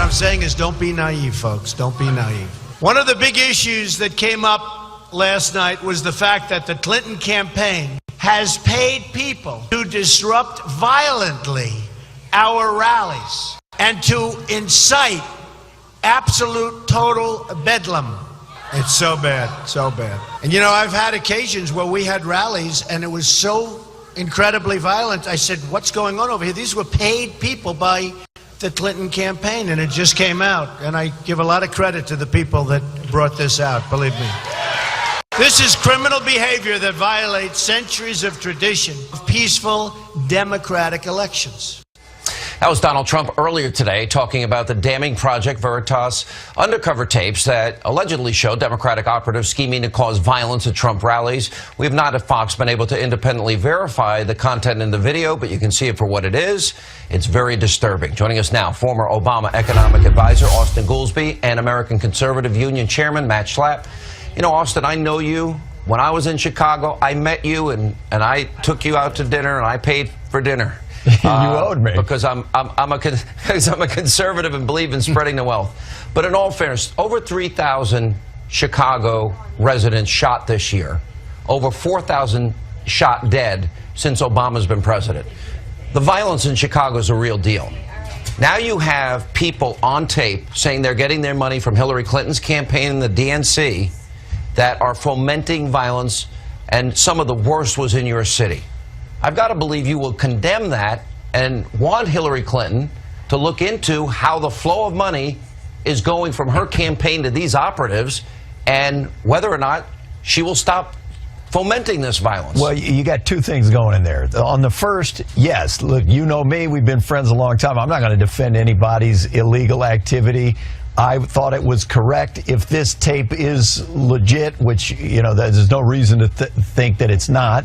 I'm saying is don't be naive, folks. Don't be naive. One of the big issues that came up last night was the fact that the Clinton campaign has paid people to disrupt violently our rallies and to incite absolute total bedlam. It's so bad, so bad. And you know, I've had occasions where we had rallies and it was so incredibly violent. I said, what's going on over here? These were paid people by the Clinton campaign, and it just came out. And I give a lot of credit to the people that brought this out, believe me. This is criminal behavior that violates centuries of tradition of peaceful, democratic elections. That was Donald Trump earlier today talking about the damning Project Veritas undercover tapes that allegedly show Democratic operatives scheming to cause violence at Trump rallies. We have not at Fox been able to independently verify the content in the video, but you can see it for what it is. It's very disturbing. Joining us now, former Obama economic advisor Austin Goolsbee and American Conservative Union Chairman Matt Schlapp. You know, Austin, I know you. When I was in Chicago, I met you and I took you out to dinner and I paid for dinner. You owed me. Because I'm a conservative and believe in spreading the wealth. But in all fairness, over 3,000 Chicago residents shot this year. Over 4,000 shot dead since Obama's been president. The violence in Chicago is a real deal. Now you have people on tape saying they're getting their money from Hillary Clinton's campaign in the DNC that are fomenting violence, and some of the worst was in your city. I've got to believe you will condemn that and want Hillary Clinton to look into how the flow of money is going from her campaign to these operatives and whether or not she will stop fomenting this violence. Well, you got two things going in there. On the first, yes, look, you know me, we've been friends a long time. I'm not going to defend anybody's illegal activity. I thought it was correct. If this tape is legit, which, you know, there's no reason to think that it's not.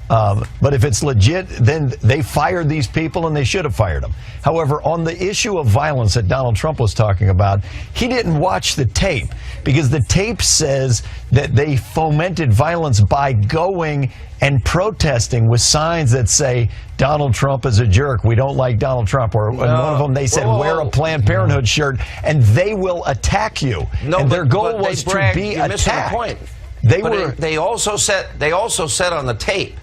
But if it's legit, then they fired these people and they should have fired them. However, on the issue of violence that Donald Trump was talking about, he didn't watch the tape because the tape says that they fomented violence by going and protesting with signs that say, Donald Trump is a jerk. We don't like Donald Trump. Or one of them, they said, wear a Planned Parenthood shirt and they will attack you. No, and their goal was to be attacked. attacked. The point. They also said on the tape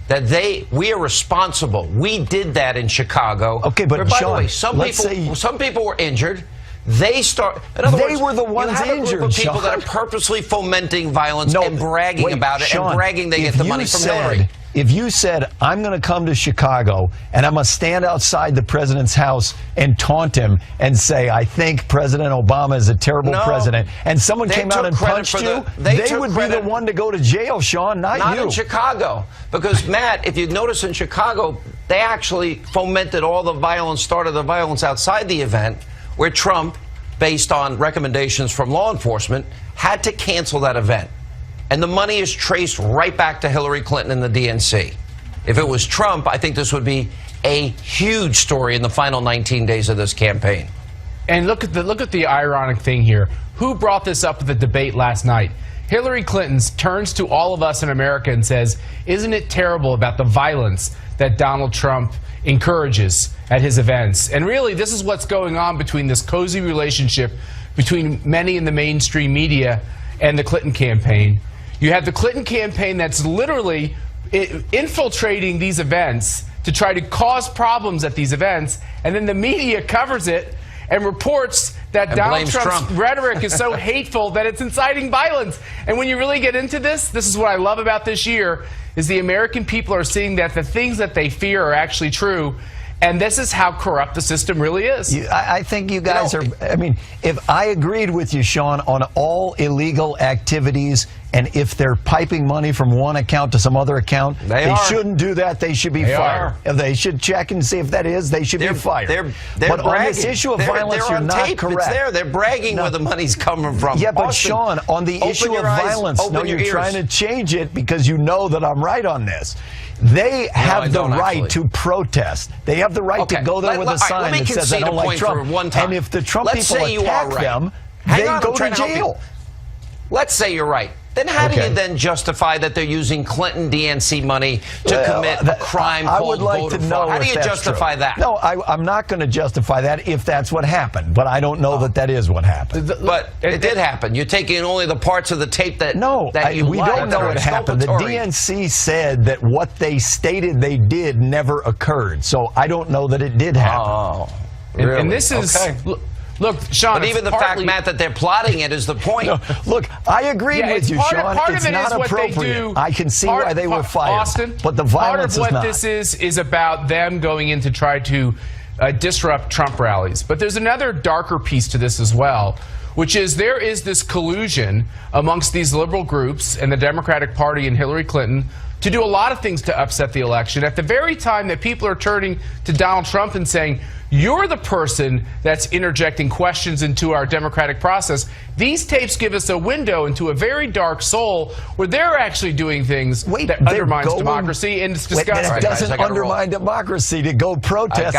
that we are responsible. We did that in Chicago. Okay, but by Sean, the way, some people were injured. They were the ones injured. A group of people that are purposely fomenting violence and bragging about it, and bragging they get the money from Hillary. If you said, I'm going to come to Chicago and I'm going to stand outside the president's house and taunt him and say, I think President Obama is a terrible president, and someone came out and punched you, they would be the one to go to jail, Sean, not you. Not in Chicago. Because, Matt, if you notice in Chicago, they actually fomented all the violence, started the violence outside the event, where Trump, based on recommendations from law enforcement, had to cancel that event. And the money is traced right back to Hillary Clinton and the DNC. If it was Trump, I think this would be a huge story in the final 19 days of this campaign. And look at the ironic thing here. Who brought this up at the debate last night? Hillary Clinton turns to all of us in America and says, isn't it terrible about the violence that Donald Trump encourages at his events? And really, this is what's going on between this cozy relationship between many in the mainstream media and the Clinton campaign. You have the Clinton campaign that's literally infiltrating these events to try to cause problems at these events, and then the media covers it and reports that Donald Trump's rhetoric is so hateful that it's inciting violence. And when you really get into this is what I love about this year, is the American people are seeing that the things that they fear are actually true. And this is how corrupt the system really is. I think you guys are, I mean, if I agreed with you, Sean, on all illegal activities, and if they're piping money from one account to some other account, they shouldn't do that. They should be fired. If they should check and see if that is, they should be fired. But on this issue of violence, you're not correct. It's there. They're bragging where the money's coming from. Yeah, but Sean, on the issue of violence, no, you're trying to change it because you know that I'm right on this. They have the right to protest. They have the right to go there with a sign that says, I don't like Trump. And if the Trump people attack them, they go to jail. Let's say you're right. Then how do Okay. you then justify that they're using Clinton DNC money to commit a crime I called would like voter to know fraud? How if do you that's justify true. that? No, I'm not going to justify that if that's what happened, but I don't know that that is what happened. But it did happen. You're taking only the parts of the tape that you we like don't know that are what happened. The exculpatory. DNC said that what they stated they did never occurred, so I don't know that it did happen. Oh, And really? this is Okay. look, Sean. But it's even the partly, fact, Matt, that they're plotting it is the point. No, look, I agree Yeah, with it's you, part Sean. of It's it not is what they appropriate. do. I can see why they were fired, Austin, but the violence part of what is not. this is about them going in to try to disrupt Trump rallies. But there's another darker piece to this as well, which is there is this collusion amongst these liberal groups and the Democratic Party and Hillary Clinton to do a lot of things to upset the election at the very time that people are turning to Donald Trump and saying, you're the person that's interjecting questions into our democratic process. These tapes give us a window into a very dark soul where they're actually doing things that undermines democracy, and it's disgusting. It doesn't undermine democracy to go protest.